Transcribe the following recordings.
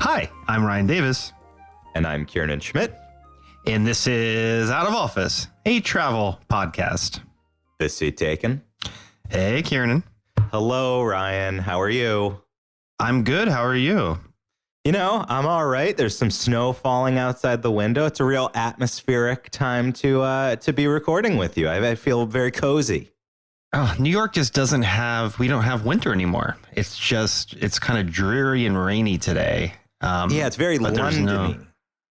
Hi, I'm Ryan Davis. And I'm Kiernan Schmidt. And this is Out of Office, a travel podcast. This seat taken. Hey, Kiernan. Hello, Ryan. How are you? I'm good. How are you? You know, I'm all right. There's some snow falling outside the window. It's a real atmospheric time to be recording with you. I feel very cozy. Oh, New York just doesn't have, we don't have winter anymore. It's kind of dreary and rainy today. Yeah, it's very London-y.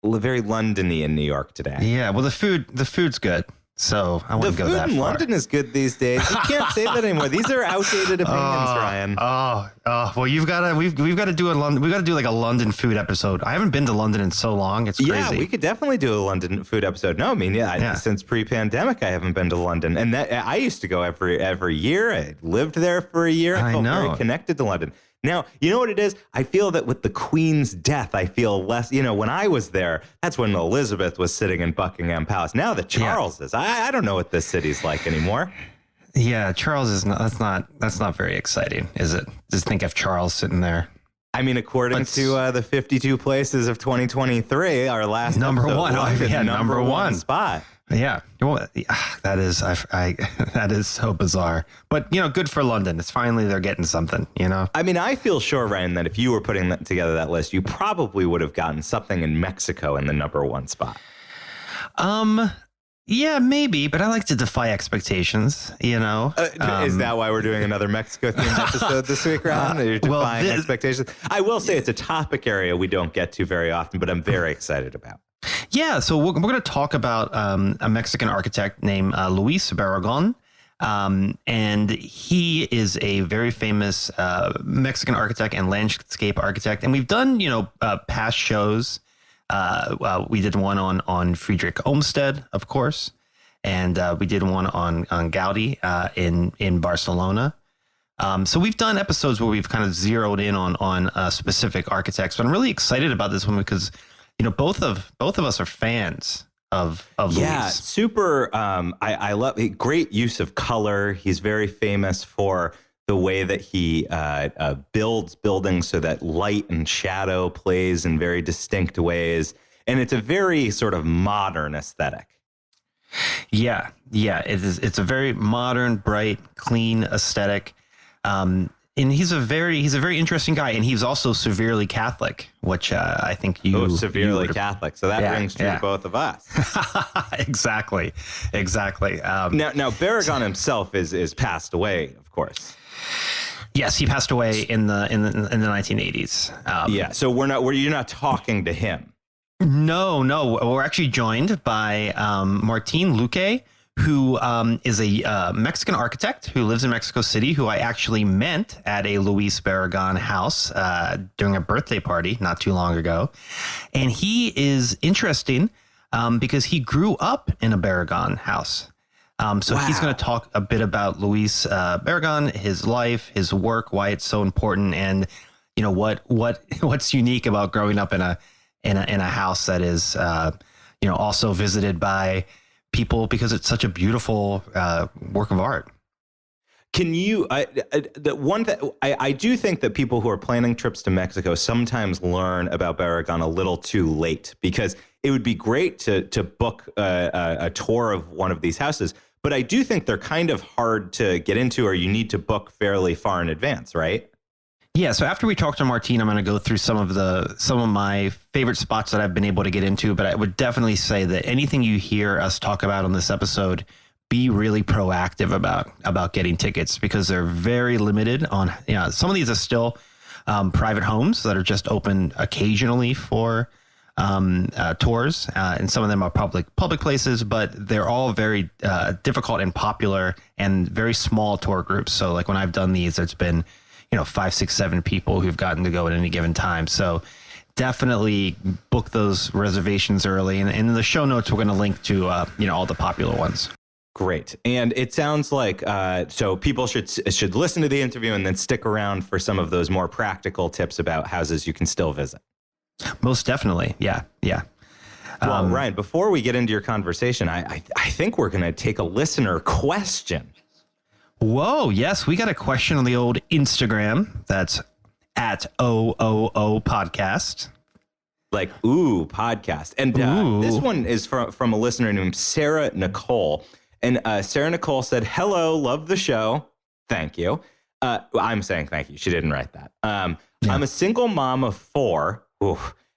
Very London-y in New York today. Yeah, well, the food's good. So I wouldn't go that far. The food in London is good these days. You can't say that anymore. These are outdated opinions, Ryan. Well, we've got to do like a London food episode. I haven't been to London in so long. It's crazy. Yeah, we could definitely do a London food episode. No, I mean, since pre-pandemic, I haven't been to London, and I used to go every year. I lived there for a year. I felt very connected to London. Now, you know what it is? I feel that with the Queen's death, I feel less, when I was there, that's when Elizabeth was sitting in Buckingham Palace. Now that Charles is, I don't know what this city's like anymore. Yeah, Charles is not, that's not very exciting, is it? Just think of Charles sitting there. I mean, according to the 52 places of 2023, our last number one spot. Yeah, well, that is so bizarre. But good for London. It's finally they're getting something. I mean, I feel sure, Ryan, that if you were putting together that list, you probably would have gotten something in Mexico in the number one spot. Yeah, maybe, but I like to defy expectations. Is that why we're doing another Mexico themed episode this week, Ryan? You're defying expectations. I will say it's a topic area we don't get to very often, but I'm very excited about. Yeah, so we're going to talk about a Mexican architect named Luis Barragán. And he is a very famous Mexican architect and landscape architect. And we've done, past shows. We did one on Friedrich Olmsted, of course. And we did one on Gaudi in Barcelona. So we've done episodes where we've kind of zeroed in on specific architects. But I'm really excited about this one because both of us are fans of Luis. Yeah, super. I love great use of color. He's very famous for the way that he builds buildings so that light and shadow plays in very distinct ways. And it's a very sort of modern aesthetic. Yeah, it is. It's a very modern, bright, clean aesthetic. And he's a very interesting guy, and he's also severely Catholic, which I think severely Catholic. So that rings true to both of us. Exactly. Now Barragán himself is passed away, of course. Yes, he passed away in the 1980s. So you're not talking to him. No, we're actually joined by Martin Luque, who is a Mexican architect who lives in Mexico City, who I actually met at a Luis Barragán house during a birthday party not too long ago. And he is interesting because he grew up in a Barragán house. He's going to talk a bit about Luis Barragán, his life, his work, why it's so important, and what's unique about growing up in a house that is also visited by people because it's such a beautiful work of art. Can you, I do think that people who are planning trips to Mexico sometimes learn about Barragán a little too late, because it would be great to book a tour of one of these houses. But I do think they're kind of hard to get into, or you need to book fairly far in advance, right? Yeah, so after we talk to Martin, I'm going to go through some of my favorite spots that I've been able to get into, but I would definitely say that anything you hear us talk about on this episode, be really proactive about getting tickets, because they're very limited on, some of these are still private homes that are just open occasionally for tours, and some of them are public places, but they're all very difficult and popular and very small tour groups. So like when I've done these, it's been 5, 6, 7 people who've gotten to go at any given time. So definitely book those reservations early. And in the show notes, we're going to link to, all the popular ones. Great. And it sounds like, so people should listen to the interview and then stick around for some of those more practical tips about houses you can still visit. Most definitely. Yeah. Well, Ryan, before we get into your conversation, I think we're going to take a listener question. Whoa, yes, we got a question on the old Instagram. That's at OOO Podcast. Like, podcast. And this one is from a listener named Sarah Nicole. And Sarah Nicole said, hello, love the show. Thank you. I'm saying thank you. She didn't write that. I'm a single mom of 4.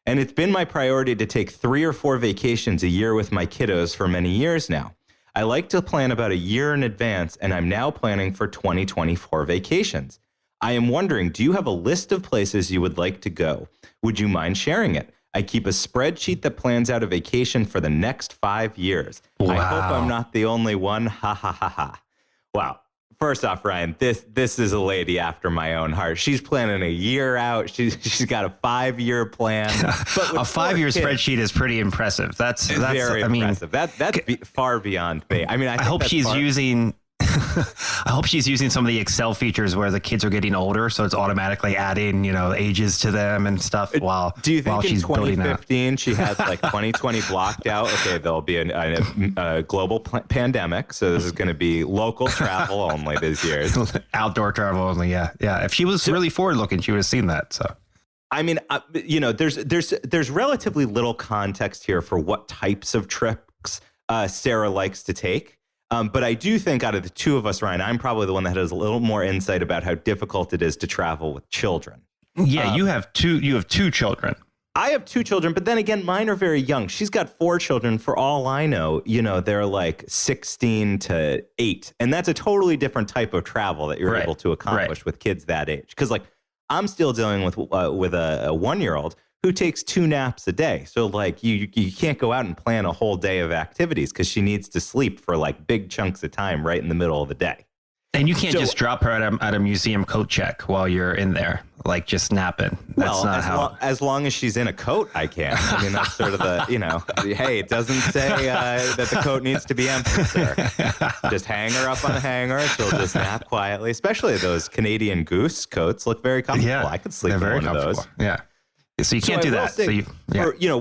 And it's been my priority to take 3 or 4 vacations a year with my kiddos for many years now. I like to plan about a year in advance, and I'm now planning for 2024 vacations. I am wondering, do you have a list of places you would like to go? Would you mind sharing it? I keep a spreadsheet that plans out a vacation for the next 5 years. Wow. I hope I'm not the only one. Ha ha ha ha. Wow. First off, Ryan, this is a lady after my own heart. She's planning a year out. She's got a 5-year plan. But a 5-year spreadsheet is pretty impressive. That's very impressive. That's far beyond me. I mean, I hope she's using. I hope she's using some of the Excel features where the kids are getting older, so it's automatically adding, ages to them and stuff. Do you think in 2015 she had like 2020 blocked out? Okay, there'll be a global pandemic, so this is going to be local travel only this year. Outdoor travel only. Yeah. If she was really forward looking, she would have seen that. So. I mean, there's relatively little context here for what types of trips Sarah likes to take. But I do think out of the two of us, Ryan, I'm probably the one that has a little more insight about how difficult it is to travel with children. Yeah, you have 2 children. I have 2 children, but then again, mine are very young. She's got 4 children. For all I know, they're like 16 to 8. And that's a totally different type of travel that you're able to accomplish with kids that age. Because like I'm still dealing with a 1-year-old who takes 2 naps a day. So like you can't go out and plan a whole day of activities because she needs to sleep for like big chunks of time right in the middle of the day. And you can't just drop her at a museum coat check while you're in there, like just napping. That's not how. As long as she's in a coat, I can. I mean, that's sort of the, hey, it doesn't say that the coat needs to be empty, sir. Just hang her up on a hanger. She'll just nap quietly. Especially those Canadian Goose coats look very comfortable. Yeah, I could sleep in one of those. Yeah. So you can't do that.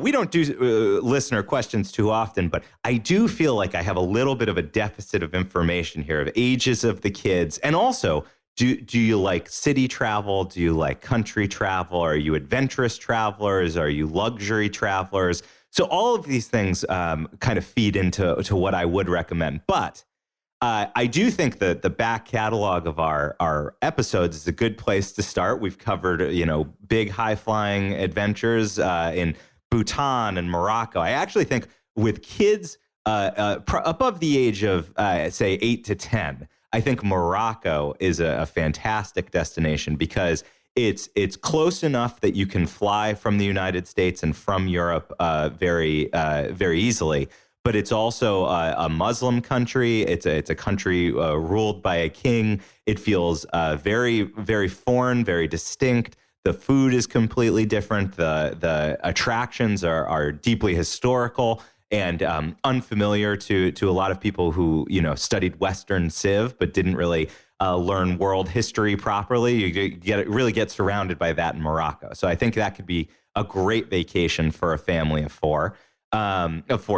We don't do listener questions too often, but I do feel like I have a little bit of a deficit of information here of ages of the kids. And also, do you like city travel? Do you like country travel? Are you adventurous travelers? Are you luxury travelers? So all of these things kind of feed into what I would recommend. But I do think that the back catalog of our episodes is a good place to start. We've covered, big high flying adventures in Bhutan and Morocco. I actually think with kids above the age of, say, 8 to 10, I think Morocco is a fantastic destination because it's close enough that you can fly from the United States and from Europe very easily. But it's also a Muslim country. It's a country ruled by a king. It feels very, very foreign, very distinct. The food is completely different. The attractions are deeply historical and unfamiliar to a lot of people who studied Western Civ but didn't really learn world history properly. You really get surrounded by that in Morocco. So I think that could be a great vacation for a family of 4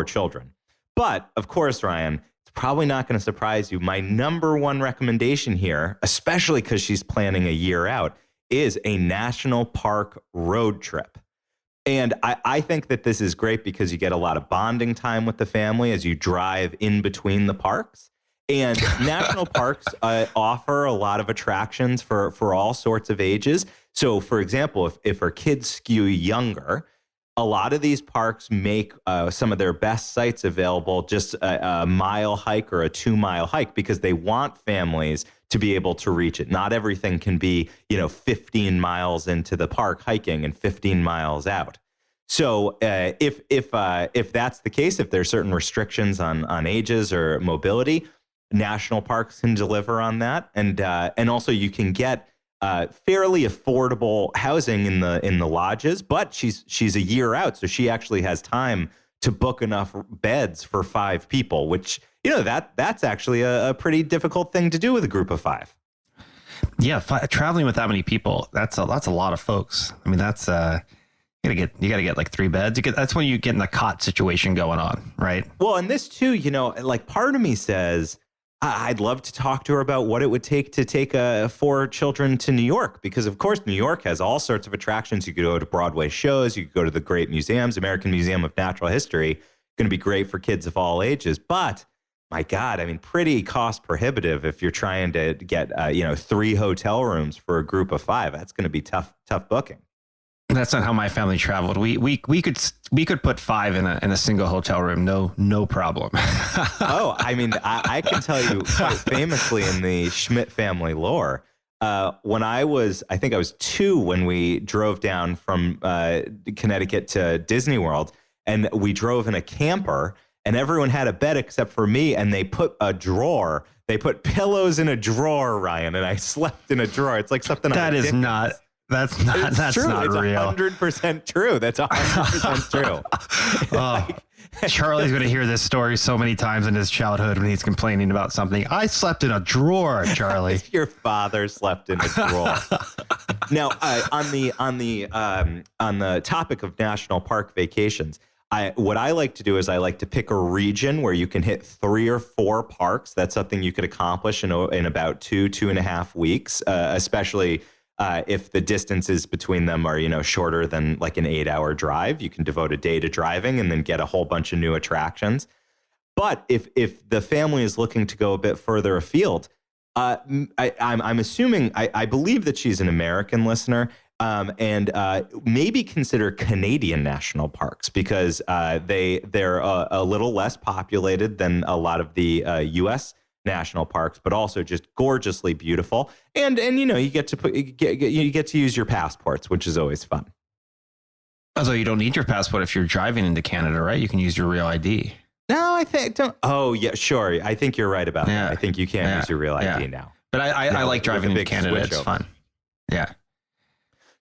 children. But of course, Ryan, it's probably not going to surprise you. My number one recommendation here, especially because she's planning a year out, is a national park road trip. And I think that this is great because you get a lot of bonding time with the family as you drive in between the parks. And national parks offer a lot of attractions for all sorts of ages. So, for example, if our kids skew younger, a lot of these parks make some of their best sites available just a mile hike or a 2-mile hike because they want families to be able to reach it. Not everything can be, 15 miles into the park hiking and 15 miles out. So if that's the case, if there's certain restrictions on ages or mobility, national parks can deliver on that. And also you can get fairly affordable housing in the lodges, but she's a year out, so she actually has time to book enough beds for 5 people, which that's actually a pretty difficult thing to do with a group of 5. Yeah, traveling with that many people, that's a lot of folks. I mean, that's you gotta get like 3 beds. That's when you get in the cot situation going on, right? Well, and this too, like part of me says, I'd love to talk to her about what it would take to take 4 children to New York, because of course New York has all sorts of attractions. You could go to Broadway shows, you could go to the great museums. American Museum of Natural History, going to be great for kids of all ages. But my God, I mean, pretty cost prohibitive if you're trying to get 3 hotel rooms for a group of 5. That's going to be tough booking. That's not how my family traveled. We could put 5 in a single hotel room. No problem. Oh, I mean, I can tell you quite famously in the Schmidt family lore, when I think I was 2 when we drove down from Connecticut to Disney World, and we drove in a camper, and everyone had a bed except for me, and they put pillows in a drawer, Ryan, and I slept in a drawer. It's like something that is not. That's true. It's not real. 100% true. That's 100% true. Charlie's going to hear this story so many times in his childhood when he's complaining about something. I slept in a drawer, Charlie. Your father slept in a drawer. Now, on the topic of national park vacations, what I like to do is I like to pick a region where you can hit 3 or 4 parks. That's something you could accomplish in about 2.5 weeks, especially if the distances between them are, shorter than like an 8-hour drive. You can devote a day to driving and then get a whole bunch of new attractions. But if the family is looking to go a bit further afield, I'm assuming, I believe that she's an American listener, and maybe consider Canadian national parks, because they're a little less populated than a lot of the U.S. national parks, but also just gorgeously beautiful. And you get to use your passports, which is always fun. Although you don't need your passport if you're driving into Canada, right? You can use your real ID. No, I think don't. Oh yeah, sure. I think you're right about that. I think you can use your real ID now. But I like driving into Canada. It's fun. Yeah.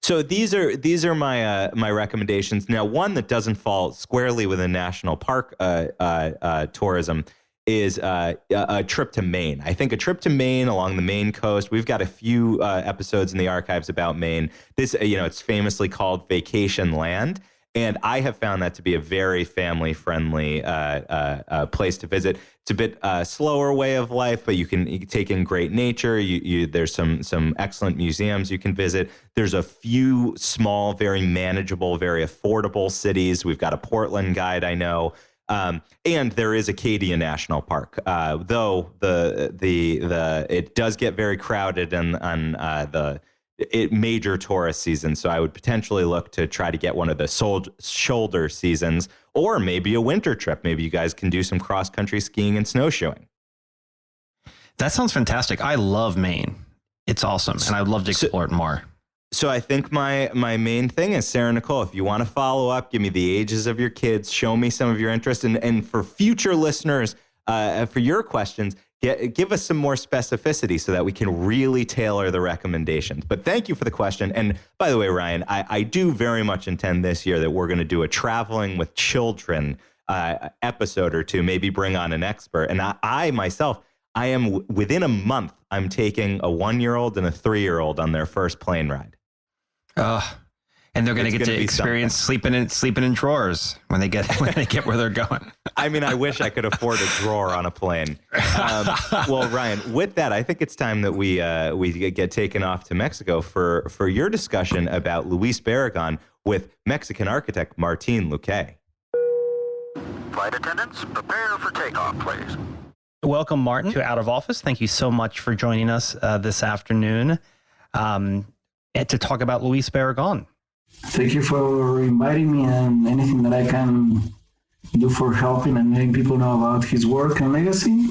So these are my recommendations. Now, one that doesn't fall squarely within national park tourism is a trip to Maine. I think a trip to Maine along the Maine coast. We've got a few episodes in the archives about Maine. This, it's famously called Vacation Land, and I have found that to be a very family-friendly place to visit. It's a bit slower way of life, but you can take in great nature. There's some excellent museums you can visit. There's a few small, very manageable, very affordable cities. We've got a Portland guide, I know. And there is Acadia National Park, though it does get very crowded on the major tourist season. So I would potentially look to try to get one of the shoulder seasons, or maybe a winter trip. Maybe you guys can do some cross-country skiing and snowshoeing. That sounds fantastic. I love Maine. It's awesome, and I'd love to explore it more. So I think my main thing is, Sarah Nicole, if you want to follow up, give me the ages of your kids, show me some of your interest. And for future listeners, for your questions, give us some more specificity so that we can really tailor the recommendations. But thank you for the question. And by the way, Ryan, I do very much intend this year that we're going to do a traveling with children episode or two, maybe bring on an expert. And I myself, I am within a month, I'm taking a 1-year-old and a 3-year-old on their first plane ride. And they're going to get to experience sleeping in drawers when they get where they're going. I mean, I wish I could afford a drawer on a plane. Well, Ryan, with that, I think it's time that we get taken off to Mexico for your discussion about Luis Barragán with Mexican architect Martin Luque. Flight attendants, prepare for takeoff, please. Welcome, Martin, to Out of Office. Thank you so much for joining us this afternoon to talk about Luis Barragán. Thank you for inviting me, and anything that I can do for helping and letting people know about his work and legacy.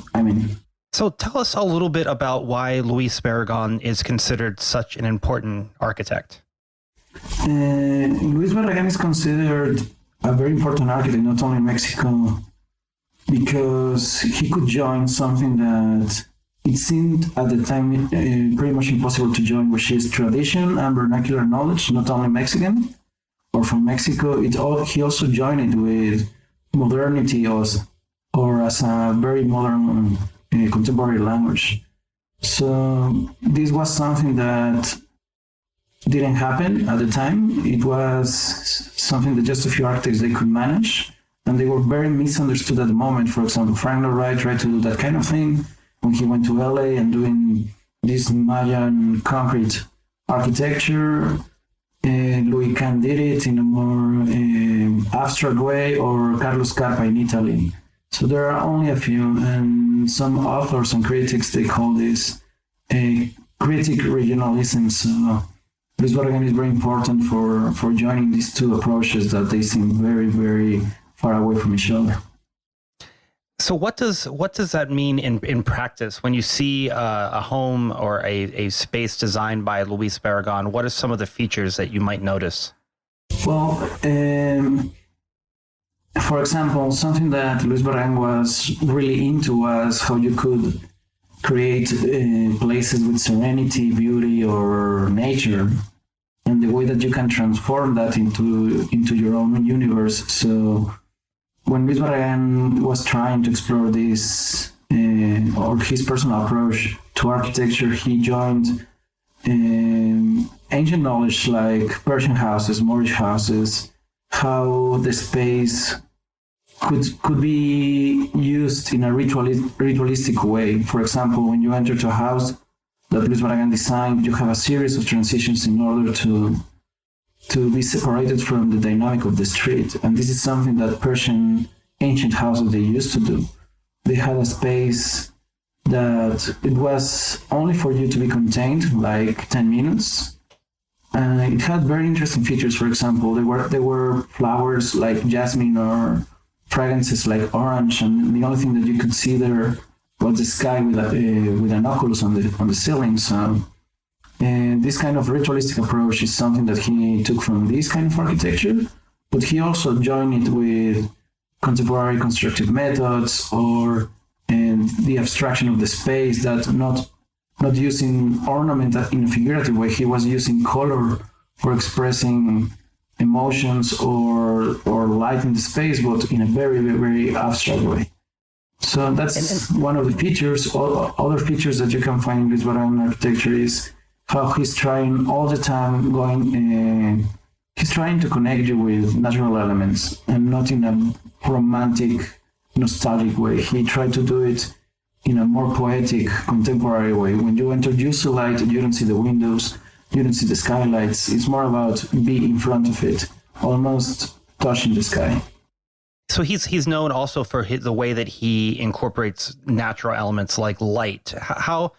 So tell us a little bit about why Luis Barragán is considered such an important architect. Luis Barragán is considered a very important architect, not only in Mexico, because he could join something that it seemed at the time pretty much impossible to join, which is tradition and vernacular knowledge, not only Mexican or from Mexico. He also joined it with modernity or as a very modern contemporary language. So this was something that didn't happen at the time. It was something that just a few architects they could manage, and they were very misunderstood at the moment. For example, Frank Lloyd Wright tried to do that kind of thing, when he went to LA and doing this Mayan concrete architecture. Louis Kahn did it in a more abstract way, or Carlos Carpa in Italy. So there are only a few, and some authors and critics, they call this critic regionalism. So Luis Barragán is very important for joining these two approaches that they seem very, very far away from each other. So what does that mean in practice when you see a home or a space designed by Luis Barragán? What are some of the features that you might notice? Well, for example, something that Luis Barragán was really into was how you could create places with serenity, beauty, or nature, and the way that you can transform that into your own universe. So when Luis Barragán was trying to explore this, or his personal approach to architecture, he joined ancient knowledge like Persian houses, Moorish houses, how the space could be used in a ritualistic way. For example, when you enter to a house that Luis Barragán designed, you have a series of transitions in order to be separated from the dynamic of the street. And this is something that Persian ancient houses, they used to do. They had a space that it was only for you to be contained, like 10 minutes. And it had very interesting features. For example, there were flowers like jasmine or fragrances like orange, and the only thing that you could see there was the sky with an oculus on the ceiling. So and this kind of ritualistic approach is something that he took from this kind of architecture, but he also joined it with contemporary constructive methods or the abstraction of the space, that not using ornament in a figurative way. He was using color for expressing emotions or light in the space, but in a very, very abstract way. So that's one of the features. Other features that you can find in Luis Barragán architecture is how he's trying all the time he's trying to connect you with natural elements and not in a romantic, nostalgic way. He tried to do it in a more poetic, contemporary way. When you introduce the light, you don't see the windows, you don't see the skylights. It's more about being in front of it, almost touching the sky. So he's known also for the way that he incorporates natural elements like light. How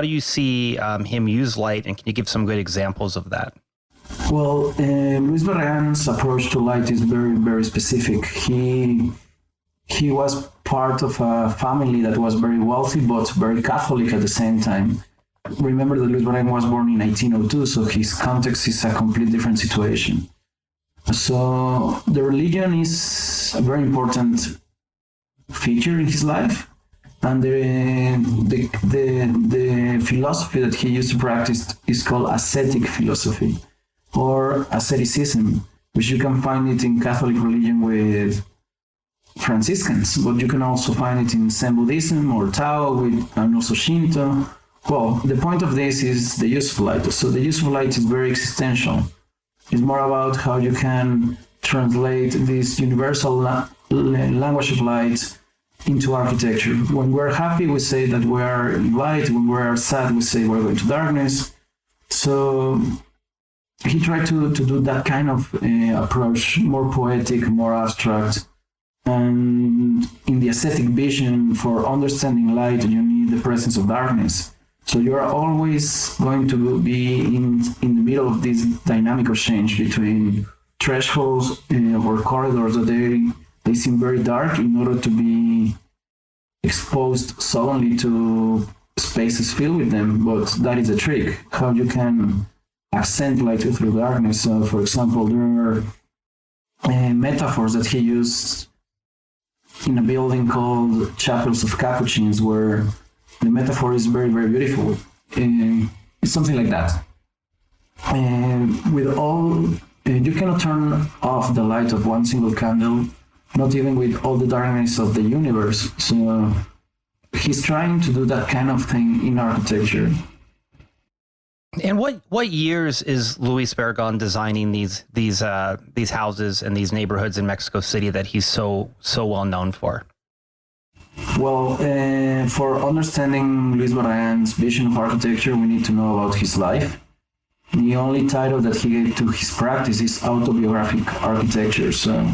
do you see him use light, and can you give some good examples of that? Well, Luis Barragán's approach to light is very, very specific. He was part of a family that was very wealthy but very Catholic at the same time. Remember that Luis Barragán was born in 1902, so his context is a completely different situation. So the religion is a very important feature in his life. And the philosophy that he used to practice is called ascetic philosophy or asceticism, which you can find it in Catholic religion with Franciscans, but you can also find it in Zen Buddhism or Tao and also Shinto. Well, the point of this is the use of light. So the use of light is very existential. It's more about how you can translate this universal language of light into architecture. When we're happy, we say that we are in light. When we're sad, we say we're going to darkness. So he tried to do that kind of approach, more poetic, more abstract. And in the aesthetic vision, for understanding light, you need the presence of darkness. So you are always going to be in the middle of this dynamic of change between thresholds or corridors that they seem very dark in order to be exposed suddenly to spaces filled with them. But that is the trick, how you can accent light through darkness. So, for example, there are metaphors that he used in a building called Chapels of Capuchins, where the metaphor is very, very beautiful. It's something like that. With all, you cannot turn off the light of one single candle, not even with all the darkness of the universe. So he's trying to do that kind of thing in architecture. And what years is Luis Barragán designing these houses and these neighborhoods in Mexico City that he's so well known for? Well, for understanding Luis Barragán's vision of architecture, we need to know about his life. The only title that he gave to his practice is autobiographic architecture. So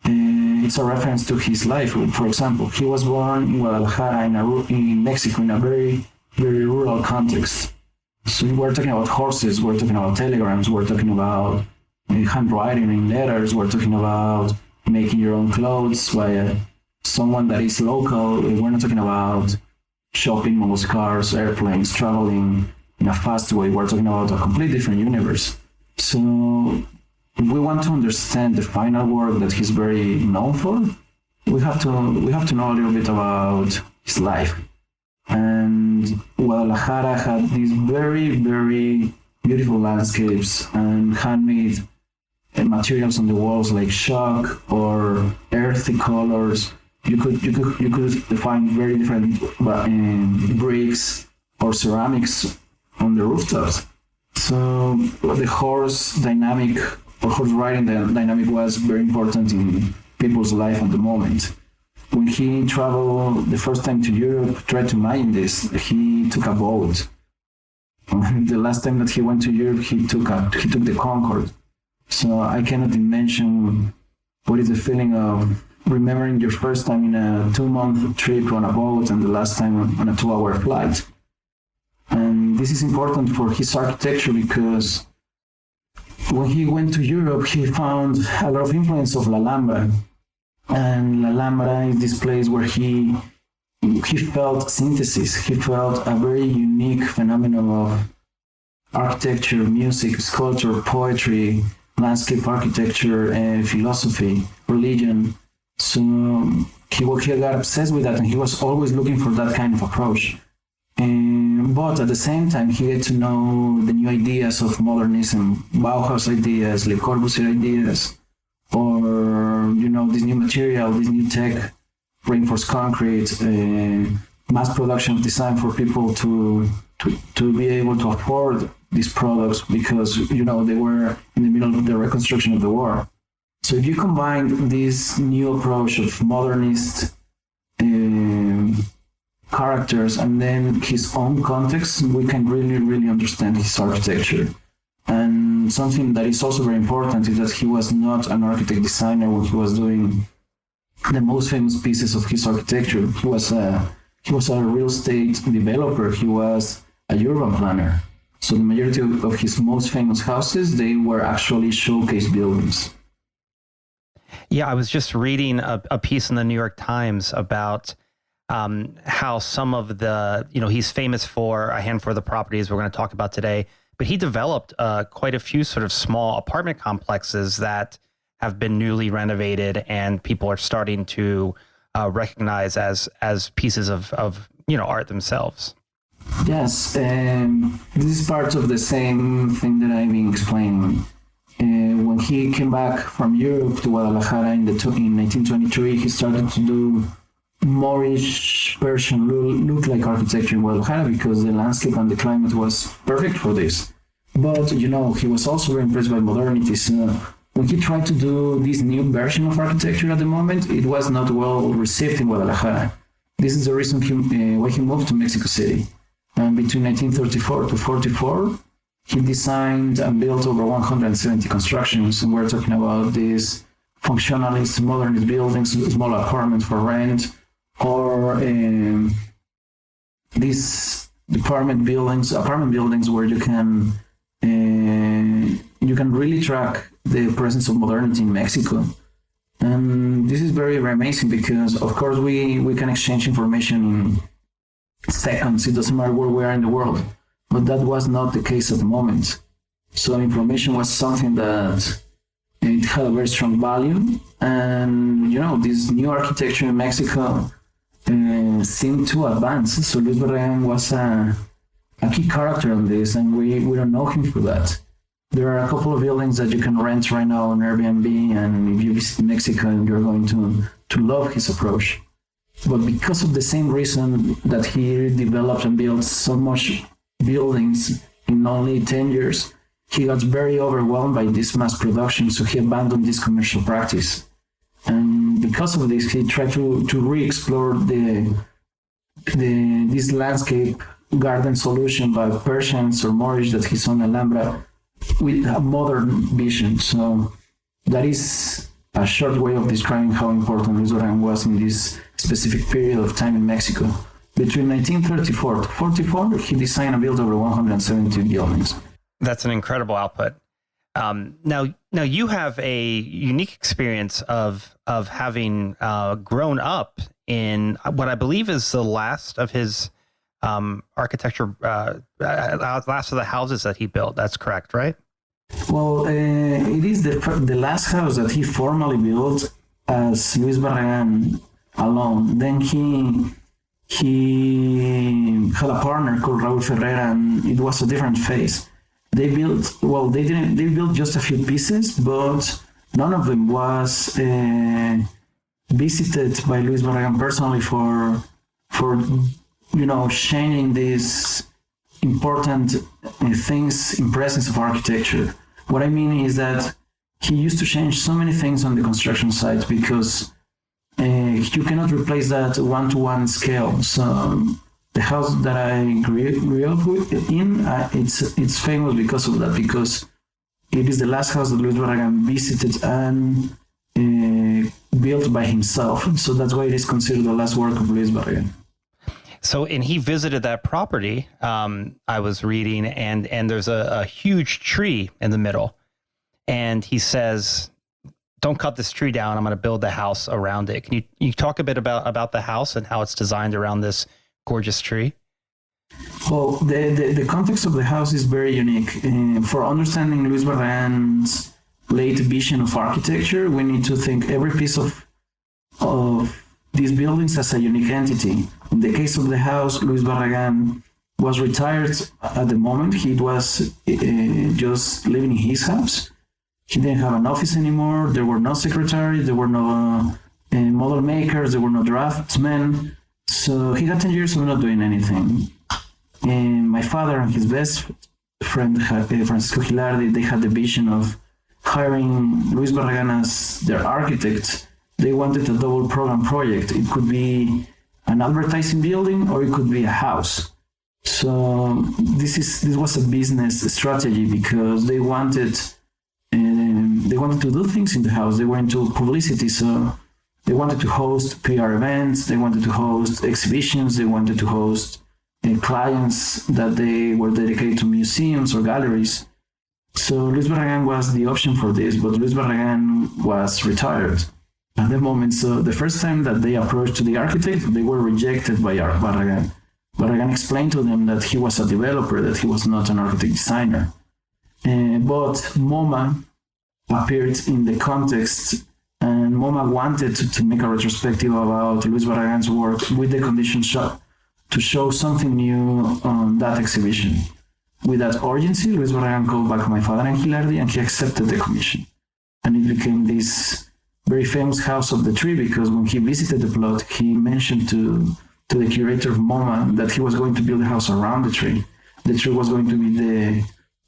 it's a reference to his life. For example, he was born in Guadalajara in Mexico in a very, very rural context. So we're talking about horses, we're talking about telegrams, we're talking about handwriting in letters, we're talking about making your own clothes by someone that is local. We're not talking about shopping malls, cars, airplanes, traveling in a fast way. We're talking about a completely different universe. So if we want to understand the final work that he's very known for, we have to know a little bit about his life. And Guadalajara had these very, very beautiful landscapes and handmade materials on the walls like chalk or earthy colors. You could find very different bricks or ceramics on the rooftops. So the horse riding dynamic was very important in people's life at the moment. When he traveled the first time to Europe, tried to imagine this, he took a boat. The last time that he went to Europe, he took the Concorde. So I cannot imagine what is the feeling of remembering your first time in a 2-month trip on a boat and the last time on a 2-hour flight. And this is important for his architecture because when he went to Europe, he found a lot of influence of La Alhambra. And La Alhambra is this place where he felt synthesis. He felt a very unique phenomenon of architecture, music, sculpture, poetry, landscape architecture, philosophy, religion. So he got obsessed with that, and he was always looking for that kind of approach. But at the same time, he got to know the new ideas of modernism, Bauhaus ideas, Le Corbusier ideas, or this new material, this new tech, reinforced concrete, mass production of design for people to be able to afford these products because they were in the middle of the reconstruction of the war. So if you combine this new approach of modernist characters and then his own context, we can really, really understand his architecture. And something that is also very important is that he was not an architect designer when he was doing the most famous pieces of his architecture. He was a real estate developer. He was a urban planner. So the majority of his most famous houses, they were actually showcase buildings. Yeah, I was just reading a piece in the New York Times about how some of the, he's famous for a handful of the properties we're going to talk about today, but he developed quite a few sort of small apartment complexes that have been newly renovated and people are starting to recognize as pieces of art themselves. Yes, this is part of the same thing that I've been explaining. When he came back from Europe to Guadalajara in 1923, he started to do Moorish Persian look-like architecture in Guadalajara because the landscape and the climate was perfect for this. But, he was also very impressed by modernity. So when he tried to do this new version of architecture at the moment, it was not well received in Guadalajara. This is the reason why he moved to Mexico City. And between 1934 to 44, he designed and built over 170 constructions. And we're talking about these functionalist, modernist buildings, small apartments for rent, or these apartment buildings where you can really track the presence of modernity in Mexico. And this is very, very amazing because, of course, we can exchange information in seconds. It doesn't matter where we are in the world. But that was not the case at the moment. So information was something that it had a very strong value. And, this new architecture in Mexico seemed to advance. So Luis Barragán was a key character on this, and we don't know him for that. There are a couple of buildings that you can rent right now on Airbnb, and if you visit Mexico, you're going to love his approach. But because of the same reason that he developed and built so much buildings in only 10 years, he got very overwhelmed by this mass production, so he abandoned this commercial practice. And because of this, he tried to re-explore this landscape garden solution by Persians or Moorish that he saw in Alhambra with a modern vision. So that is a short way of describing how important Luis Barragán was in this specific period of time in Mexico. Between 1934 to 44, he designed and built over 170 buildings. That's an incredible output. Now you have a unique experience of having grown up in what I believe is the last of his architecture, last of the houses that he built. That's correct, right? Well, it is the last house that he formally built as Luis Barragán alone. Then he had a partner called Raúl Ferreira, and it was a different phase. They built just a few pieces, but none of them was visited by Luis Barragán personally for changing these important things in presence of architecture. What I mean is that he used to change so many things on the construction site because you cannot replace that one-to-one scale. So the house that I grew up in, it's famous because of that, because it is the last house that Luis Barragán visited and built by himself. So that's why it is considered the last work of Luis Barragán. So, and he visited that property, I was reading, and there's a huge tree in the middle. And he says, don't cut this tree down. I'm going to build the house around it. Can you talk a bit about the house and how it's designed around this gorgeous tree? Well, the context of the house is very unique. For understanding Luis Barragán's late vision of architecture, we need to think every piece of these buildings as a unique entity. In the case of the house, Luis Barragán was retired at the moment. He was just living in his house. He didn't have an office anymore. There were no secretaries. There were no model makers. There were no draftsmen. So he had 10 years of not doing anything. And my father and his best friend, Francisco Gilardi, they had the vision of hiring Luis Barragán as their architect. They wanted a double program project. It could be an advertising building or it could be a house. So this was a business strategy because they wanted to do things in the house. They were into publicity, so they wanted to host PR events. They wanted to host exhibitions. They wanted to host clients that they were dedicated to museums or galleries. So Luis Barragán was the option for this, but Luis Barragán was retired at the moment. So the first time that they approached the architect, they were rejected by Barragán. Barragán explained to them that he was a developer, that he was not an architect designer. But MoMA appeared in the context, and MoMA wanted to make a retrospective about Luis Barragán's work with the condition to show something new on that exhibition. With that urgency, Luis Barragán called back my father and Gilardi, and he accepted the commission. And it became this very famous house of the tree, because when he visited the plot, he mentioned to the curator of MoMA that he was going to build a house around the tree. The tree was going to be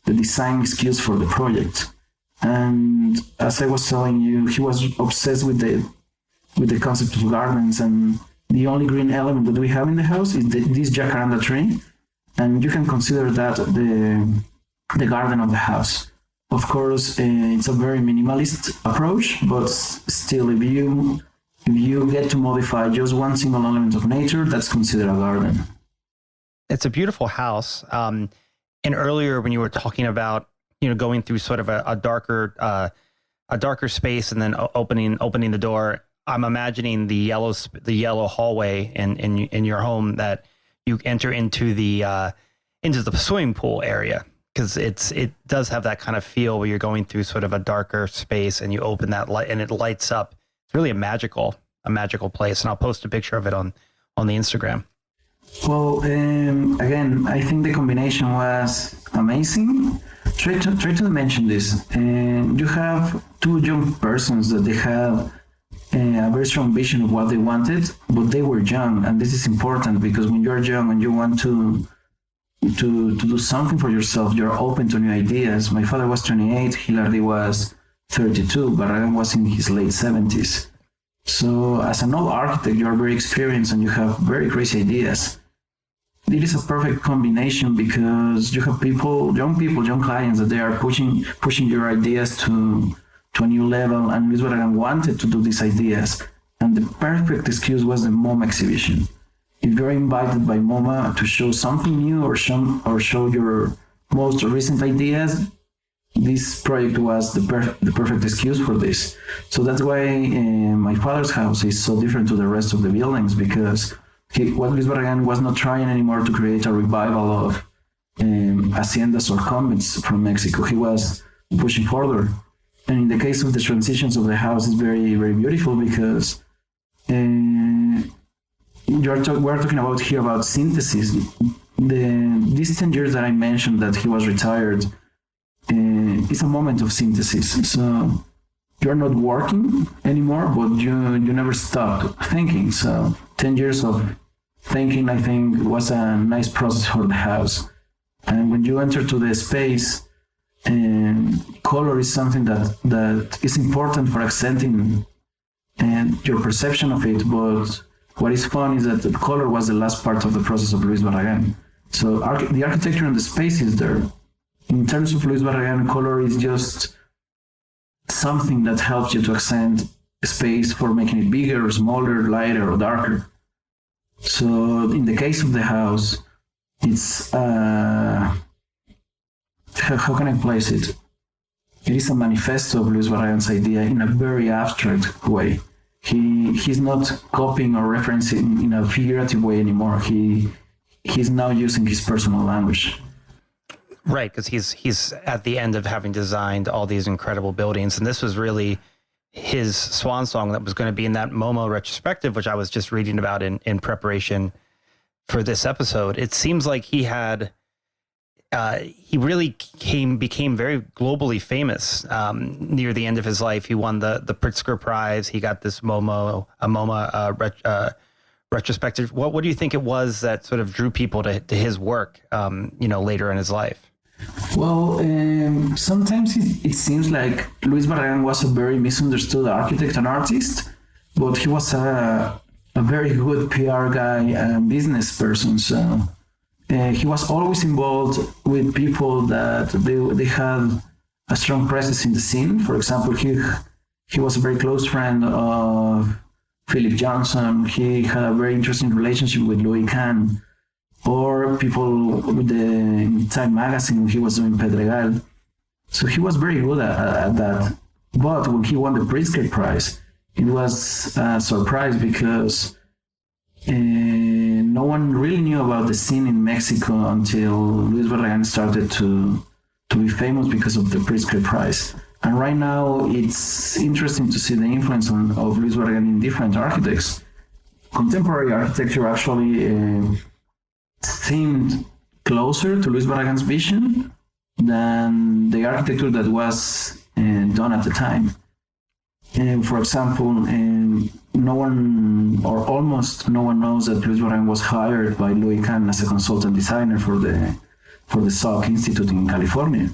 the design excuse for the project. And as I was telling you, he was obsessed with the concept of gardens, and the only green element that we have in the house is this jacaranda tree, and you can consider that the garden of the house. Of course, it's a very minimalist approach, but still, if you get to modify just one single element of nature, that's considered a garden. It's a beautiful house. And earlier, when you were talking about going through sort of a darker space and then opening the door, I'm imagining the yellow hallway in your home that you enter into the swimming pool area, because it does have that kind of feel where you're going through sort of a darker space and you open that light and it lights up. It's really a magical place, and I'll post a picture of it on the Instagram. Well, again, I think the combination was amazing. Try to mention this. You have two young persons that they have a very strong vision of what they wanted, but they were young, and this is important because when you're young and you want to do something for yourself, you're open to new ideas. My father was 28, Gilardi was 32, Barragán was in his late 70s. So as an old architect, you are very experienced and you have very crazy ideas. It is a perfect combination because you have young clients that they are pushing your ideas to a new level. And Luis Barragán wanted to do these ideas. And the perfect excuse was the MoMA exhibition. If you're invited by MoMA to show something new or show your most recent ideas, this project was the perfect excuse for this. So that's why my father's house is so different to the rest of the buildings, because what Luis Barragán was not trying anymore to create a revival of haciendas or convents from Mexico. He was pushing further. And in the case of the transitions of the house, it's very, very beautiful because we're talking about here about synthesis. These 10 years that I mentioned that he was retired, it's a moment of synthesis. So you're not working anymore, but you never stopped thinking. So 10 years of thinking, I think, was a nice process for the house. And when you enter to the space, color is something that is important for accenting and your perception of it. But what is fun is that the color was the last part of the process of Luis Barragán. So the architecture and the space is there. In terms of Luis Barragán, color is just something that helps you to accent space for making it bigger or smaller, lighter or darker. So in the case of the house, it's how can I place it? It is a manifesto of Luis Barragán's idea in a very abstract way. He's not copying or referencing in a figurative way anymore. He's now using his personal language. Right, because he's at the end of having designed all these incredible buildings, and this was really his swan song that was going to be in that MoMA retrospective, which I was just reading about in preparation for this episode. It seems like he really became very globally famous near the end of his life. He won the Pritzker Prize. He got this MoMA retrospective. What do you think it was that sort of drew people to his work, later in his life? Well, sometimes it seems like Luis Barragán was a very misunderstood architect and artist, but he was a very good PR guy and business person. So he was always involved with people that they had a strong presence in the scene. For example, he was a very close friend of Philip Johnson. He had a very interesting relationship with Louis Kahn, or people with the Time magazine. He was doing Pedregal. So he was very good at that. But when he won the Pritzker Prize, it was a surprise because no one really knew about the scene in Mexico until Luis Barragán started to be famous because of the Pritzker Prize. And right now, it's interesting to see the influence of Luis Barragán in different architects. Contemporary architecture actually seemed closer to Luis Barragán's vision than the architecture that was done at the time. For example, no one, or almost no one, knows that Luis Barragán was hired by Louis Kahn as a consultant designer for the Salk Institute in California.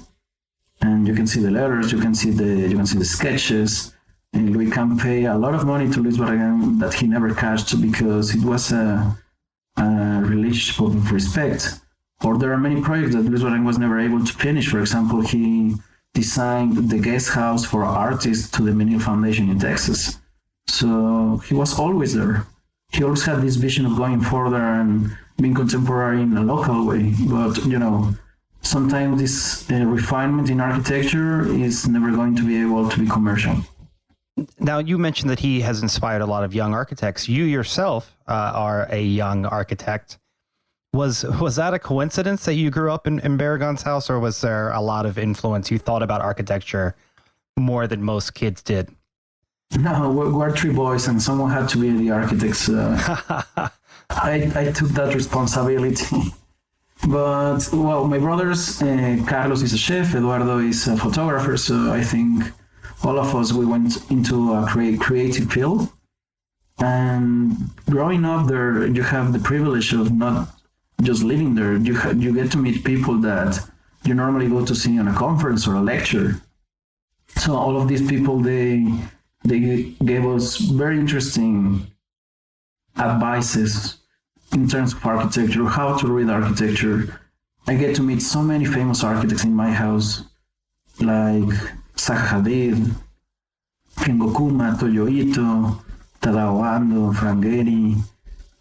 And you can see the letters, you can see the sketches. And Louis Kahn paid a lot of money to Luis Barragán that he never cashed because it was a relationship of respect. Or there are many projects that Luis Barragán was never able to finish. For example, he designed the guest house for artists to the Menil Foundation in Texas. So he was always there. He always had this vision of going further and being contemporary in a local way. But, sometimes this refinement in architecture is never going to be able to be commercial. Now, you mentioned that he has inspired a lot of young architects. You yourself are a young architect. Was that a coincidence that you grew up in Barragán's house, or was there a lot of influence? You thought about architecture more than most kids did? No, we're three boys and someone had to be the architects. I took that responsibility. But, well, my brothers, Carlos is a chef, Eduardo is a photographer, so I think all of us, we went into a creative field. And growing up there, you have the privilege of not just living there. You get to meet people that you normally go to see on a conference or a lecture. So all of these people, they they gave us very interesting advices in terms of architecture, how to read architecture. I get to meet so many famous architects in my house, like Zaha Hadid, Kengo Kuma, Toyo Ito, Tadao Ando, Frank Gehry,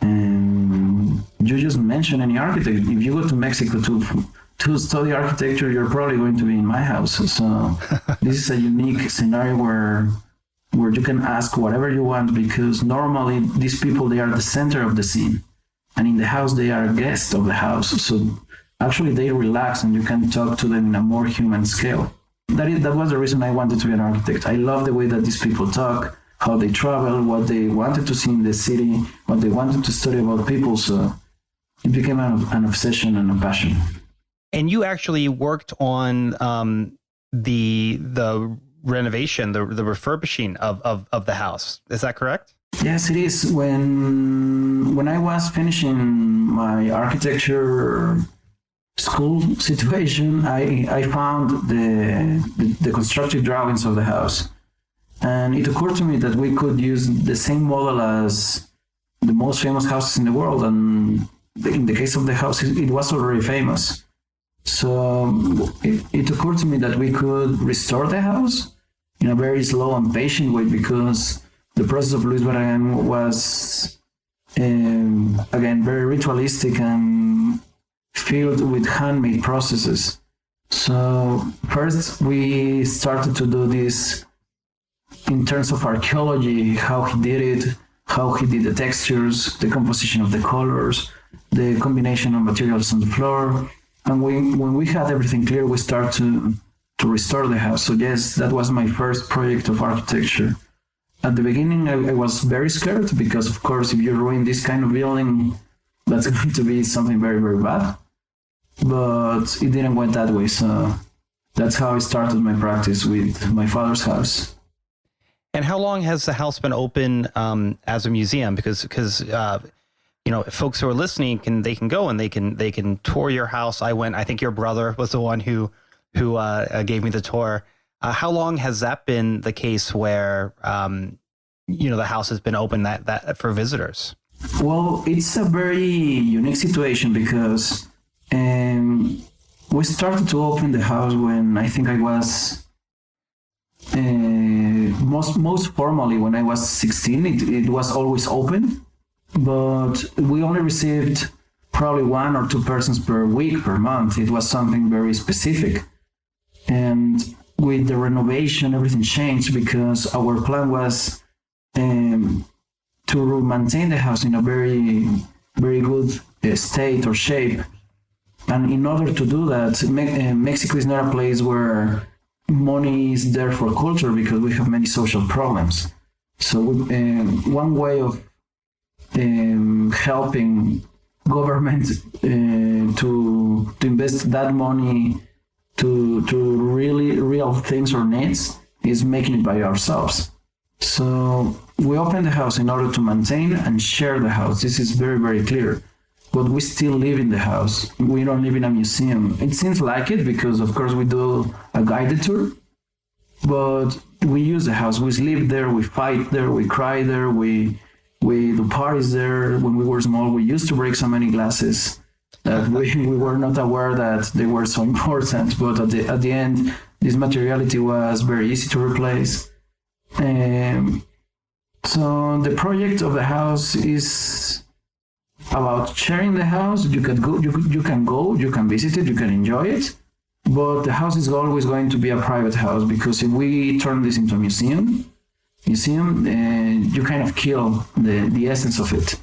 and you just mention any architect. If you go to Mexico to study architecture, you're probably going to be in my house. So this is a unique scenario where you can ask whatever you want, because normally these people, they are the center of the scene. And in the house, they are guests of the house. So actually they relax and you can talk to them in a more human scale. That was the reason I wanted to be an architect. I love the way that these people talk, how they travel, what they wanted to see in the city, what they wanted to study about people. So it became an obsession and a passion. And you actually worked on the renovation, the refurbishing of the house. Is that correct? Yes, it is. When I was finishing my architecture school situation, I found the constructive drawings of the house. And it occurred to me that we could use the same model as the most famous houses in the world. And in the case of the house, it was already famous. So it occurred to me that we could restore the house in a very slow and patient way, because the process of Luis Barragán was, again, very ritualistic and filled with handmade processes. So first we started to do this in terms of archaeology, how he did it, how he did the textures, the composition of the colors, the combination of materials on the floor. And when we had everything clear, we started to restore the house. So yes, that was my first project of architecture. At the beginning, I was very scared because, of course, if you ruin this kind of building, that's going to be something very, very bad. But it didn't went that way. So that's how I started my practice with my father's house. And how long has the house been open as a museum? Because folks who are listening can go and they can tour your house. I think your brother was the one who gave me the tour. How long has that been the case where the house has been open that for visitors? Well, it's a very unique situation because we started to open the house when I think I was most formally when I was 16. It was always open, but we only received probably 1 or 2 persons per week, per month. It was something very specific. And with the renovation, everything changed because our plan was to maintain the house in a very, very good state or shape. And in order to do that, Mexico is not a place where money is there for culture because we have many social problems. So one way of helping government to invest that money to really real things or needs is making it by ourselves. So we open the house in order to maintain and share the house. This is very, very clear. But we still live in the house. We don't live in a museum. It seems like it because, of course, we do a guided tour. But we use the house. We sleep there. We fight there. We cry there. We do parties there. When we were small, we used to break so many glasses that we were not aware that they were so important. But at the end, this materiality was very easy to replace. So the project of the house is about sharing the house. You can go, you can visit it, you can enjoy it. But the house is always going to be a private house because if we turn this into a museum, you kind of kill the essence of it.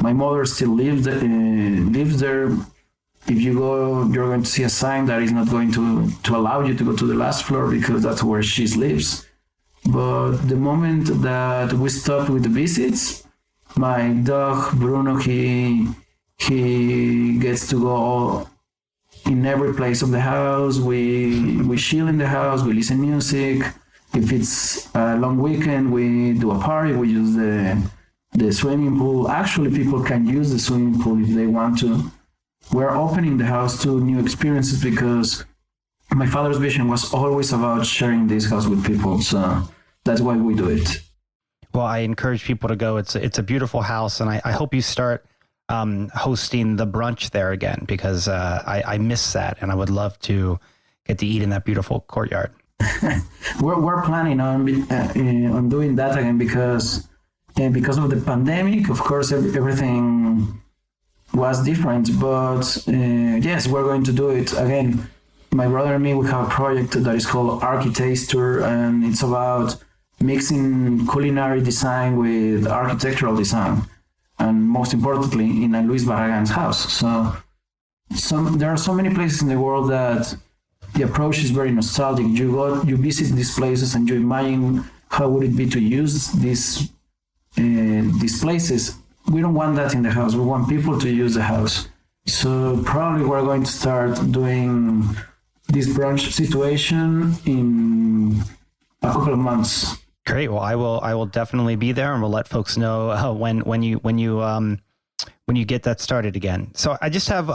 My mother still lives there. If you go, you're going to see a sign that is not going to allow you to go to the last floor because that's where she lives. But the moment that we stopped with the visits, my dog Bruno, he gets to go in every place of the house. We chill in the house. We listen music. If it's a long weekend, we do a party. We use the swimming pool. Actually, people can use the swimming pool if they want to. We're opening the house to new experiences because my father's vision was always about sharing this house with people. So that's why we do it. Well, I encourage people to go. It's a beautiful house, and I hope you start hosting the brunch there again, because I miss that, and I would love to get to eat in that beautiful courtyard. We're planning on doing that again because of the pandemic. Of course, everything was different, but yes, we're going to do it again. My brother and me, we have a project that is called Architaster, and it's about mixing culinary design with architectural design, and most importantly, in a Luis Barragán's house. So there are so many places in the world that the approach is very nostalgic. You visit these places and you imagine how would it be to use these places. We don't want that in the house. We want people to use the house. So probably we're going to start doing this brunch situation in a couple of months. Great. Well, I will definitely be there, and we'll let folks know when you get that started again. So I just have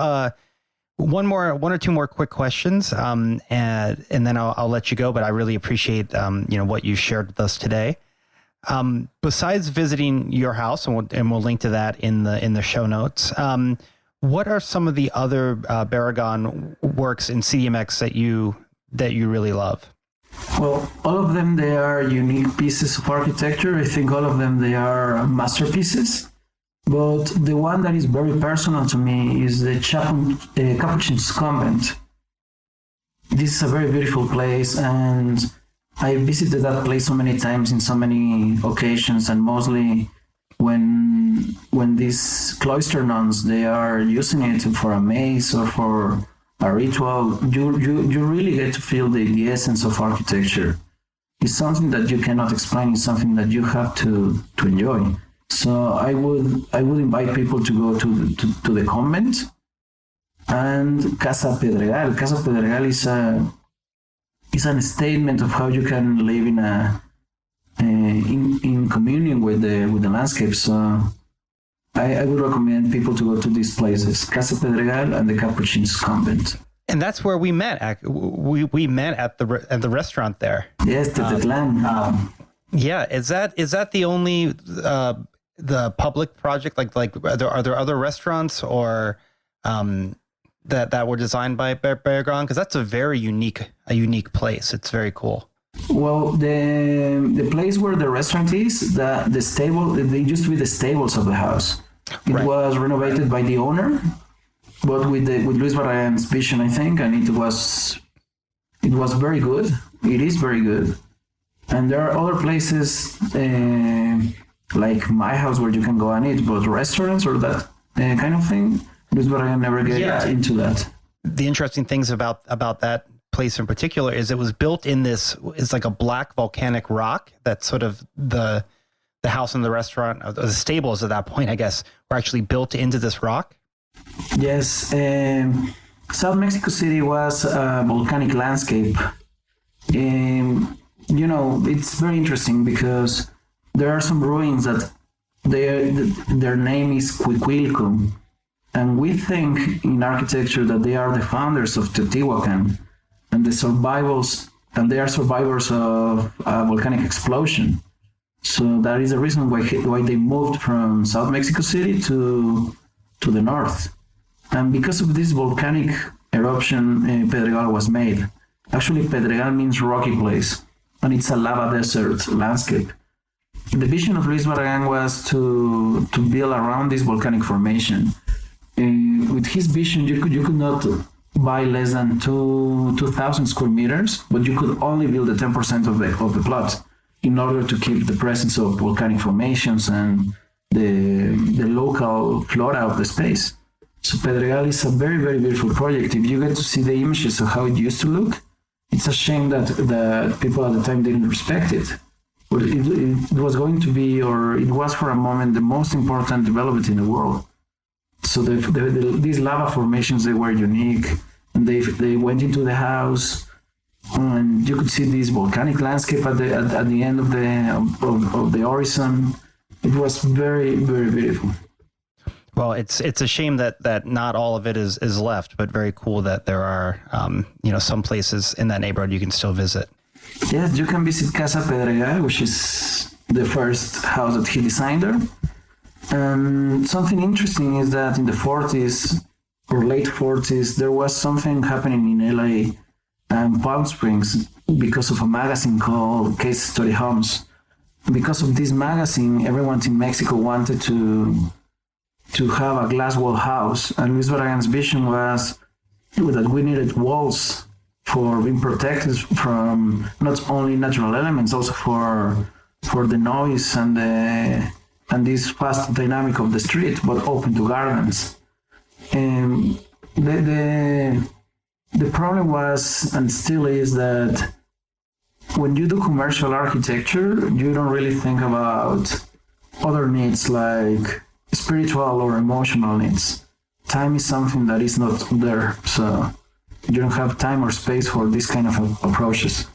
one or two more quick questions, and then I'll let you go. But I really appreciate what you shared with us today. Besides visiting your house, and we'll link to that in the show notes. What are some of the other Barragán works in CDMX that you really love? Well, all of them, they are unique pieces of architecture. I think all of them, they are masterpieces. But the one that is very personal to me is the Capuchin's Convent. This is a very beautiful place, and I visited that place so many times in so many occasions, and mostly when these cloister nuns, they are using it for a mass or for a ritual, you really get to feel the essence of architecture. It's something that you cannot explain. It's something that you have to enjoy. So I would invite people to go to the convent and Casa Pedregal. Casa Pedregal is a statement of how you can live in communion with the landscape. So I would recommend people to go to these places, Casa Pedregal and the Capuchin's Convent. And that's where we met. We met at the restaurant there. Yes, Tetetlan. Yeah, is that the only the public project? Like are there other restaurants or that were designed by Barragán? Because that's a very unique place. It's very cool. Well, the place where the restaurant is, the stable, they used to be the stables of the house. It was renovated by the owner, but with Luis Barragán's vision, I think, and it was very good. It is very good. And there are other places like my house where you can go and eat, but restaurants or that kind of thing, Luis Barragán never get into that. The interesting things about that place in particular is it was built in it's like a black volcanic rock that's sort of the house and the restaurant, or the stables at that point, I guess, were actually built into this rock. Yes. South Mexico City was a volcanic landscape. It's very interesting because there are some ruins that their name is Cuicuilco. And we think in architecture that they are the founders of Teotihuacan and they are survivors of a volcanic explosion. So that is the reason why they moved from South Mexico City to the north. And because of this volcanic eruption, Pedregal was made. Actually, Pedregal means rocky place, and it's a lava desert landscape. The vision of Luis Barragán was to build around this volcanic formation. With his vision, you could not buy less than 2,000 square meters, but you could only build 10% of the plot in order to keep the presence of volcanic formations and the local flora of the space. So Pedregal is a very, very beautiful project. If you get to see the images of how it used to look, it's a shame that people at the time didn't respect it. But it was going to be, or it was for a moment, the most important development in the world. So these lava formations, they were unique, and they went into the house, and you could see this volcanic landscape at the end of the horizon. It was very, very beautiful. Well, it's a shame that not all of it is left, but very cool that there are some places in that neighborhood you can still visit. Yes, you can visit Casa Pedregal, which is the first house that he designed there. And something interesting is that in the 40s or late 40s, there was something happening in LA and Palm Springs because of a magazine called Case Study Homes. Because of this magazine, everyone in Mexico wanted to have a glass wall house. And Luis Barragán's vision was that we needed walls for being protected from not only natural elements, also for the noise and this fast dynamic of the street, but open to gardens. And the problem was, and still is, that when you do commercial architecture, you don't really think about other needs like spiritual or emotional needs. Time is something that is not there, so you don't have time or space for this kind of approaches.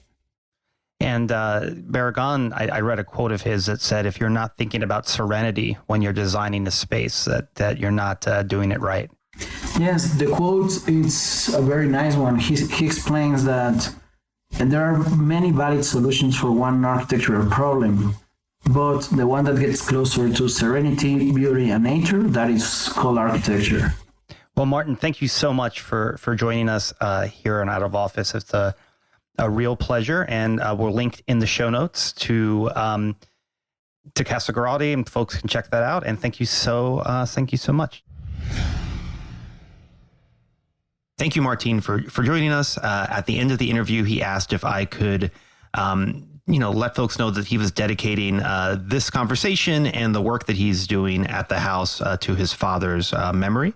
And Barragán, I read a quote of his that said, if you're not thinking about serenity when you're designing the space, that you're not doing it right. Yes, the quote is a very nice one. He explains that there are many valid solutions for one architectural problem, but the one that gets closer to serenity, beauty, and nature, that is called architecture. Well, Martin, thank you so much for joining us here on Out of Office. It's a real pleasure, and we're linked in the show notes to Casa Gilardi, and folks can check that out. And thank you so much. Thank you, Martin, for joining us. At the end of the interview, he asked if I could, let folks know that he was dedicating this conversation and the work that he's doing at the house to his father's memory.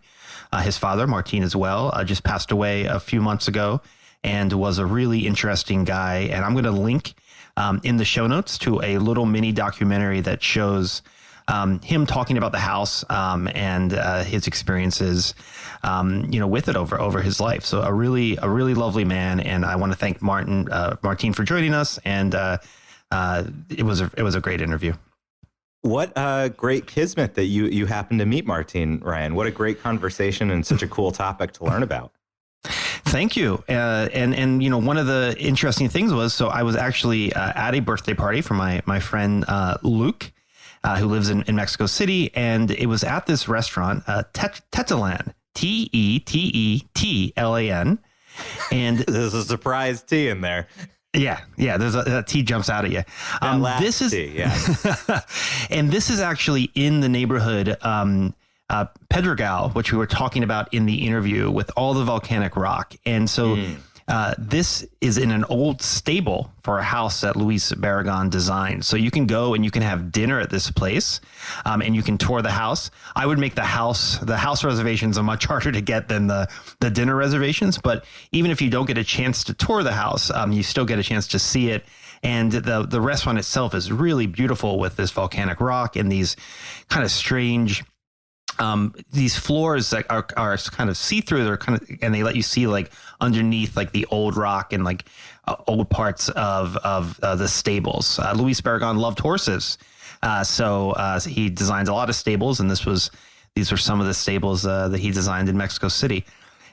His father, Martin, as well, just passed away a few months ago and was a really interesting guy. And I'm going to link in the show notes to a little mini documentary that shows him talking about the house and his experiences, with it over his life. So a really lovely man. And I want to thank Martin for joining us. And it was a great interview. What a great kismet that you happened to meet Martin, Ryan. What a great conversation and such a cool topic to learn about. Thank you. And one of the interesting things was, so I was actually at a birthday party for my friend Luke, who lives in Mexico City. And it was at this restaurant, Tetlan, Tetetlan. And there's a surprise T in there. Yeah. There's that T jumps out at you. This is T, yeah. And this is actually in the neighborhood, Pedregal, which we were talking about in the interview, with all the volcanic rock. And so this is in an old stable for a house that Luis Barragán designed. So you can go and you can have dinner at this place, and you can tour the house. I would make the house reservations are much harder to get than the dinner reservations. But even if you don't get a chance to tour the house, you still get a chance to see it. And the restaurant itself is really beautiful with this volcanic rock and these kind of strange these floors that are kind of see-through. They're kind of, and they let you see like underneath like the old rock and like old parts of the stables. Luis Barragán loved horses. So he designed a lot of stables, and these were some of the stables that he designed in Mexico City.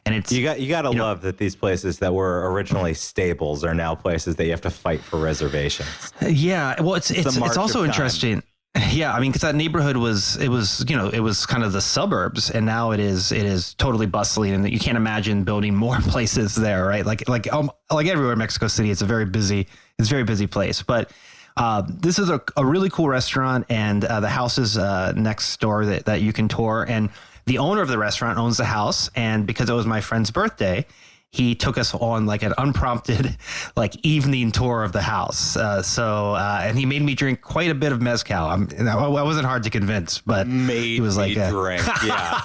And it's, you got to love that these places that were originally stables are now places that you have to fight for reservations. Yeah. Well, it's also interesting. Yeah, I mean, because that neighborhood was kind of the suburbs, and now it is totally bustling, and you can't imagine building more places there, right? Like everywhere in Mexico City, it's a very busy place. But this is a really cool restaurant, and the house is next door that you can tour. And the owner of the restaurant owns the house, and because it was my friend's birthday, he took us on like an unprompted like evening tour of the house. And he made me drink quite a bit of mezcal. I wasn't hard to convince, but he was like, drink. Yeah.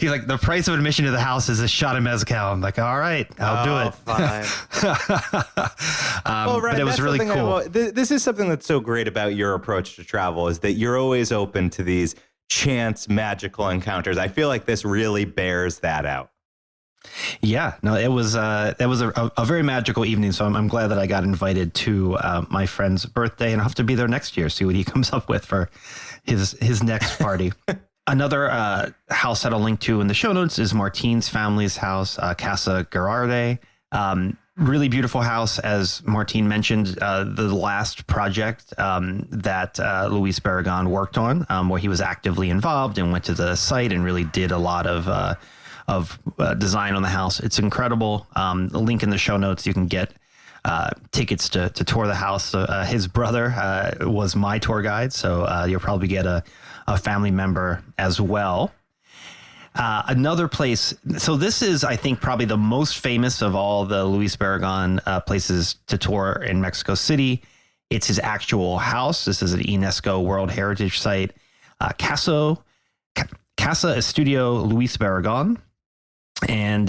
He's like, the price of admission to the house is a shot of mezcal. I'm like, all right, I'll do it. Fine. Well, right, but it was really cool. This is something that's so great about your approach to travel, is that you're always open to these chance magical encounters. I feel like this really bears that out. Yeah, no, it was a very magical evening. So I'm glad that I got invited to my friend's birthday, and I'll have to be there next year, see what he comes up with for his next party. Another house that I'll link to in the show notes is Martin's family's house, Casa Gilardi. really beautiful house, as Martin mentioned, the last project that Luis Barragán worked on, where he was actively involved and went to the site and really did a lot of design on the house. It's incredible. The link in the show notes, you can get tickets to tour the house. His brother was my tour guide, so you'll probably get a family member as well. Another place. So this is, I think, probably the most famous of all the Luis Barragán places to tour in Mexico City. It's his actual house. This is an UNESCO World Heritage Site. Casa Estudio Luis Barragán. And,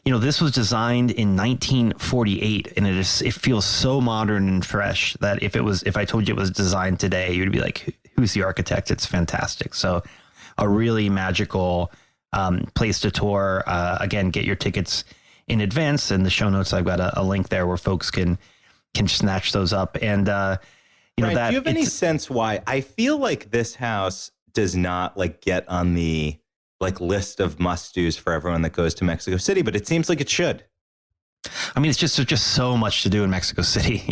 this was designed in 1948, and it feels so modern and fresh that if I told you it was designed today, you'd be like, who's the architect? It's fantastic. So a really magical place to tour. Again, get your tickets in advance. In the show notes, I've got a link there where folks can snatch those up. And Ryan, do you have any sense why I feel like this house does not get on the list of must-dos for everyone that goes to Mexico City, but it seems like it should? I mean, there's just so much to do in Mexico City.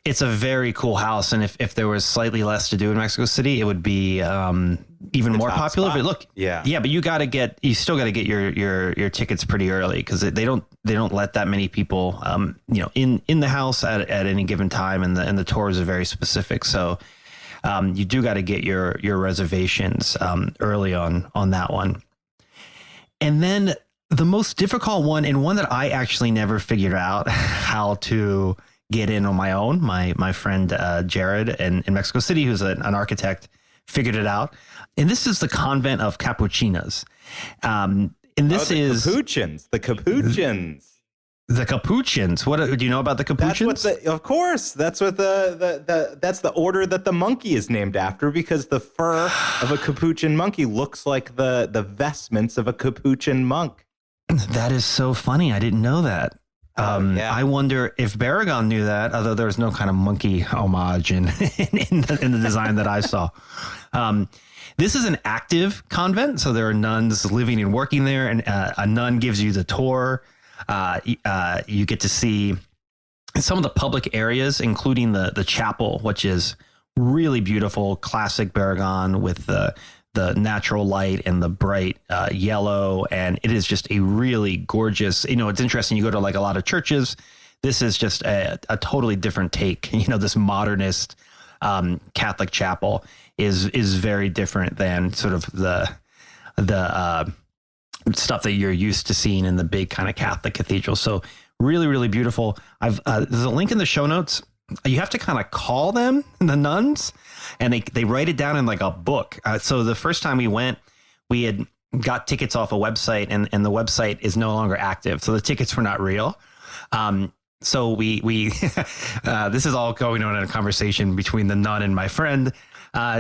It's a very cool house. And if there was slightly less to do in Mexico City, it would be even more popular. Spot. But look, but you still got to get your tickets pretty early, because they don't let that many people, in the house at any given time. And the tours are very specific. So you do got to get your reservations early on that one. And then the most difficult one, and one that I actually never figured out how to get in on my own. My friend Jared in Mexico City, who's an architect, figured it out. And this is the Convent of Capuchinas. And this is Capuchins. The Capuchins. The Capuchins. What do you know about the Capuchins? Of course. That's what that's the order that the monkey is named after, because the fur of a Capuchin monkey looks like the vestments of a Capuchin monk. That is so funny. I didn't know that. I wonder if Barragán knew that, although there's no kind of monkey homage in the design that I saw. This is an active convent, so there are nuns living and working there, and a nun gives you the tour. You get to see some of the public areas, including the chapel, which is really beautiful, classic Barragán with the natural light and the bright yellow. And it is just a really gorgeous, it's interesting. You go to a lot of churches. This is just a totally different take. This modernist Catholic chapel is very different than sort of the stuff that you're used to seeing in the big kind of Catholic cathedral. So really, really beautiful. There's a link in the show notes. You have to kind of call them, the nuns, and they write it down in a book. So the first time we went, we had got tickets off a website, and the website is no longer active. So the tickets were not real. So we this is all going on in a conversation between the nun and my friend.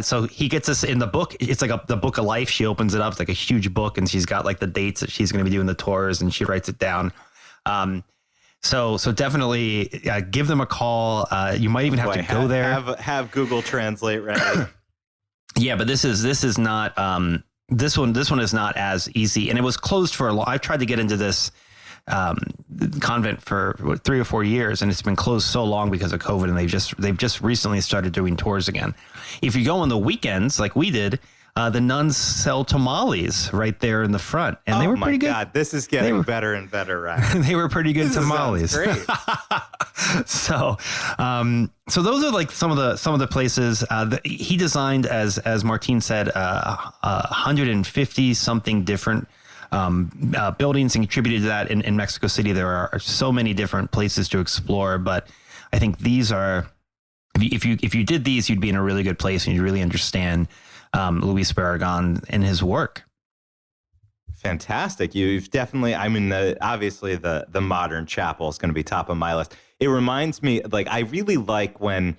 So he gets us in the book. It's the book of life. She opens it up. It's like a huge book, and she's got the dates that she's going to be doing the tours, and she writes it down. So definitely give them a call. You might even have to go there. Have Google Translate ready. Yeah, but this is not. This one is not as easy, and it was closed for a long. I've tried to get into this convent for 3 or 4 years, and it's been closed so long because of COVID, and they've just recently started doing tours again. If you go on the weekends like we did, the nuns sell tamales right there in the front, and they were pretty good. Oh my God, this is getting better and better, right? They were pretty good tamales. Great. So those are some of the places that he designed, as Martin said, 150 something different buildings, and contributed to that in Mexico City. There are so many different places to explore, but I think these are, if you did these, you'd be in a really good place, and you'd really understand Luis Barragán and his work. Fantastic. You've definitely, obviously the modern chapel is going to be top of my list. It reminds me, I really when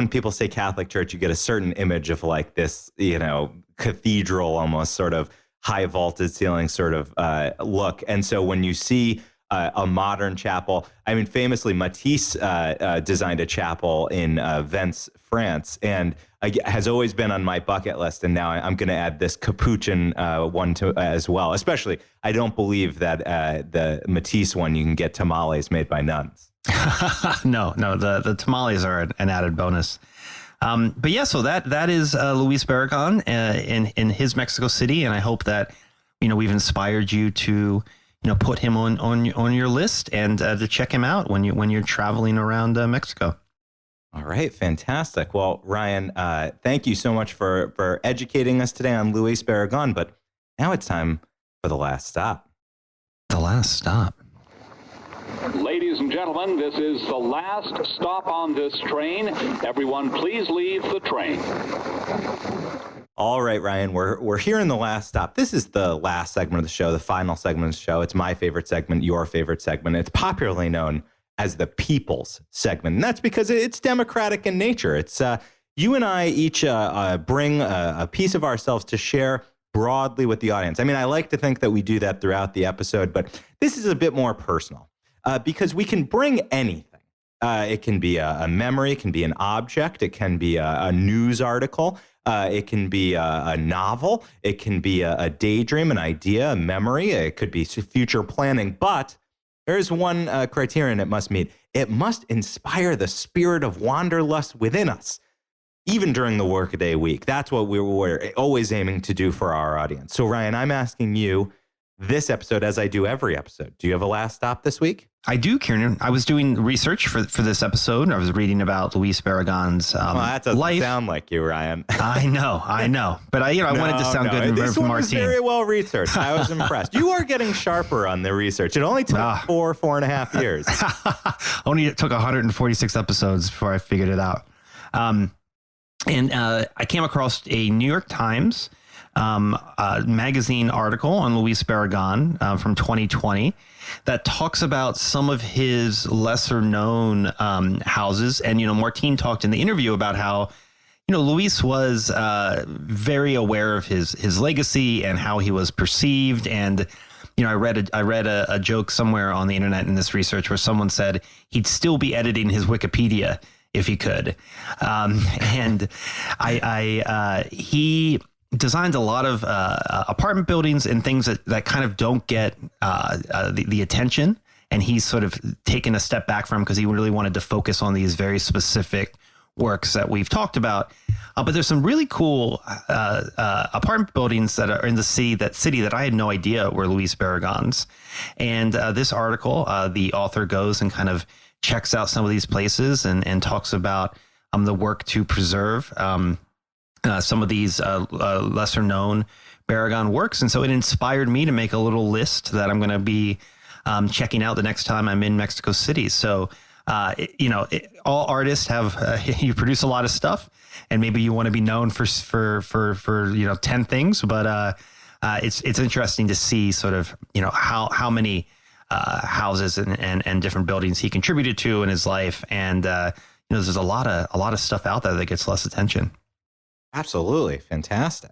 people say Catholic Church, you get a certain image of this, cathedral, almost sort of high vaulted ceiling sort of look. And so when you see a modern chapel. I mean, famously, Matisse designed a chapel in Vence, France, and has always been on my bucket list. And now I'm going to add this Capuchin one to as well. Especially, I don't believe that the Matisse one, you can get tamales made by nuns. No, the tamales are an added bonus. But yeah, so that is Luis Barragán in his Mexico City, and I hope that we've inspired you to put him on your list and to check him out when you're traveling around Mexico. All right, fantastic. Well, Ryan, thank you so much for educating us today on Luis Barragán. But now it's time for the last stop. The last stop. Ladies and gentlemen, this is the last stop on this train. Everyone, please leave the train. All right, Ryan, we're here in the last stop. This is the last segment of the show, the final segment of the show. It's my favorite segment, your favorite segment. It's popularly known as the People's segment, and that's because it's democratic in nature. It's you and I each bring a piece of ourselves to share broadly with the audience. I mean, I like to think that we do that throughout the episode, but this is a bit more personal. Because we can bring anything. It can be a memory, it can be an object, it can be a news article, it can be a novel, it can be a daydream, an idea, a memory, it could be future planning. But there's one criterion it must meet. It must inspire the spirit of wanderlust within us, even during the workaday week. That's what we're always aiming to do for our audience. So, Ryan, I'm asking you this episode, as I do every episode, do you have a last stop this week? I do, Kiernan. I was doing research for this episode. I was reading about Luis Barragán's that doesn't life. Sound like you, Ryan. I know. But I wanted to sound good. This one was Martin. very well researched. I was impressed. You are getting sharper on the research. It only took 4.5 years. Only took 146 episodes before I figured it out. And I came across a New York Times magazine article on Luis Barragán from 2020 that talks about some of his lesser known houses. And, Martin talked in the interview about how, Luis was very aware of his legacy and how he was perceived. And, I read a joke somewhere on the internet in this research where someone said he'd still be editing his Wikipedia if he could. And he designed a lot of apartment buildings and things that kind of don't get the attention. And he's sort of taken a step back from because he really wanted to focus on these very specific works that we've talked about. But there's some really cool apartment buildings that are in the city that I had no idea were Luis Barragán's. And this article, the author goes and kind of checks out some of these places and talks about the work to preserve some of these lesser known Barragán works. And so it inspired me to make a little list that I'm going to be checking out the next time I'm in Mexico City. So, all artists have, you produce a lot of stuff and maybe you want to be known for 10 things, but it's interesting to see sort of, how many houses and different buildings he contributed to in his life. And, there's a lot of stuff out there that gets less attention. Absolutely. Fantastic.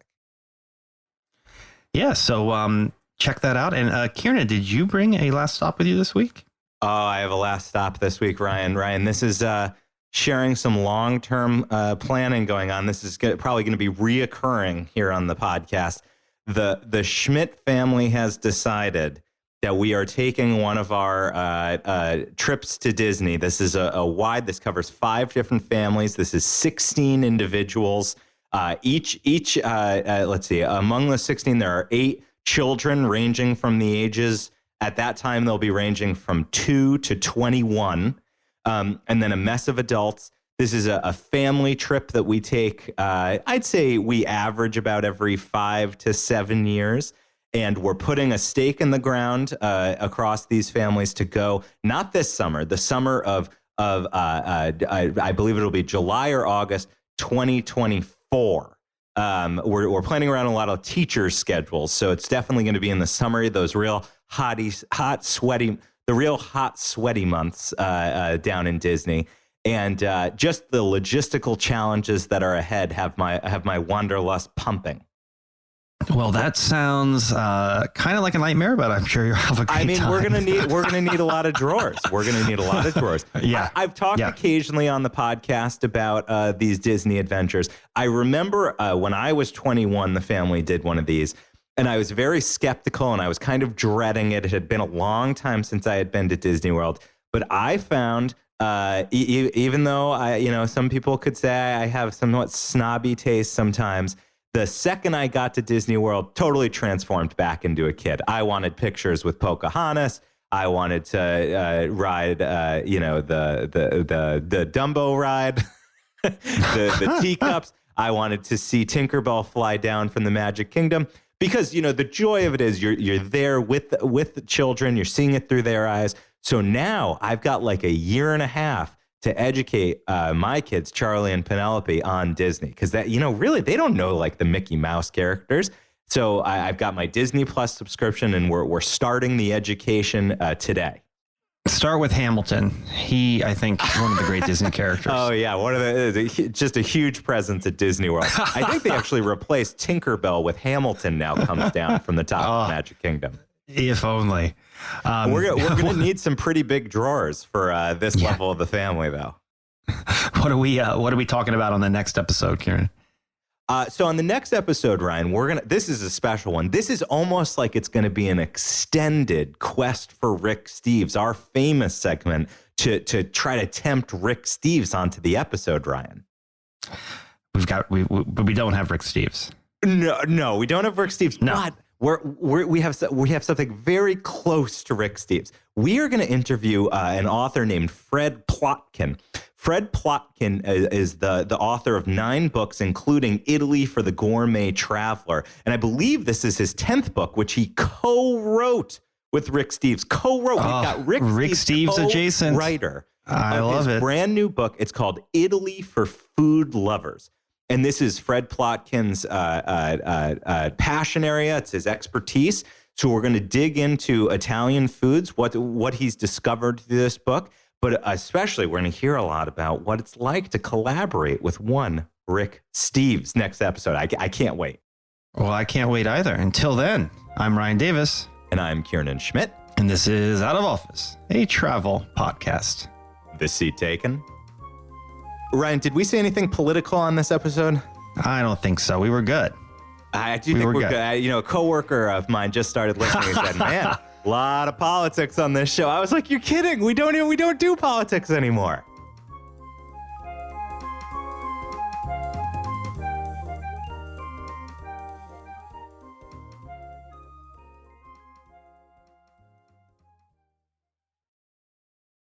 Yeah. So check that out. And Kiernan, did you bring a last stop with you this week? Oh, I have a last stop this week, Ryan. Ryan, this is sharing some long-term planning going on. This is probably going to be reoccurring here on the podcast. The Schmidt family has decided that we are taking one of our trips to Disney. This is this covers 5 different families. This is 16 individuals. Let's see, among the 16, there are 8 children ranging from the ages, at that time, they'll be ranging from 2 to 21, and then a mess of adults. This is a family trip that we take, I'd say we average about every 5 to 7 years, and we're putting a stake in the ground across these families to go, not this summer, the summer of I believe it'll be July or August 2024. We're planning around a lot of teachers' schedules, so it's definitely going to be in the summer, those real sweaty months down in Disney, and just the logistical challenges that are ahead have my wanderlust pumping. Well, that sounds kind of like a nightmare, but I'm sure you'll have a great time. we're gonna need a lot of drawers. We're gonna need a lot of drawers. Yeah, I've talked occasionally on the podcast about these Disney adventures. I remember when I was 21, the family did one of these, and I was very skeptical, and I was kind of dreading it. It had been a long time since I had been to Disney World, but I found. Even though some people could say I have somewhat snobby taste sometimes, the second I got to Disney World, totally transformed back into a kid. I wanted pictures with Pocahontas. I wanted to ride, the Dumbo ride, the teacups. I wanted to see Tinkerbell fly down from the Magic Kingdom. Because, the joy of it is you're there with the children. You're seeing it through their eyes. So now I've got like a year and a half to educate my kids, Charlie and Penelope, on Disney. Because that, really, they don't know like the Mickey Mouse characters. So I've got my Disney Plus subscription, and we're starting the education today. Start with Hamilton. I think, one of the great Disney characters. Oh, yeah. Just a huge presence at Disney World. I think they actually replaced Tinkerbell with Hamilton now comes down from the top of the Magic Kingdom. If only. We're going to need some pretty big drawers for this level of the family, though. What are we talking about on the next episode, Kieran? So on the next episode, Ryan, this is a special one. This is almost like it's going to be an extended quest for Rick Steves, our famous segment to try to tempt Rick Steves onto the episode, Ryan. We don't have Rick Steves. No, we don't have Rick Steves. No. But we have something very close to Rick Steves. We are going to interview an author named Fred Plotkin. Fred Plotkin is the author of 9 books, including Italy for the Gourmet Traveler. And I believe this is his 10th book, which he co-wrote with Rick Steves. We've got Rick Steves adjacent writer. I love it. Brand new book. It's called Italy for Food Lovers. And this is Fred Plotkin's passion area. It's his expertise. So we're going to dig into Italian foods, what he's discovered through this book. But especially, we're going to hear a lot about what it's like to collaborate with one Rick Steves next episode. I can't wait. Well, I can't wait either. Until then, I'm Ryan Davis. And I'm Kiernan Schmidt. And this is Out of Office, a travel podcast. This seat taken. Ryan, did we say anything political on this episode? I don't think so. We were good. I do think we're good. A coworker of mine just started listening and said, man, a lot of politics on this show. I was like, you're kidding. We don't do politics anymore.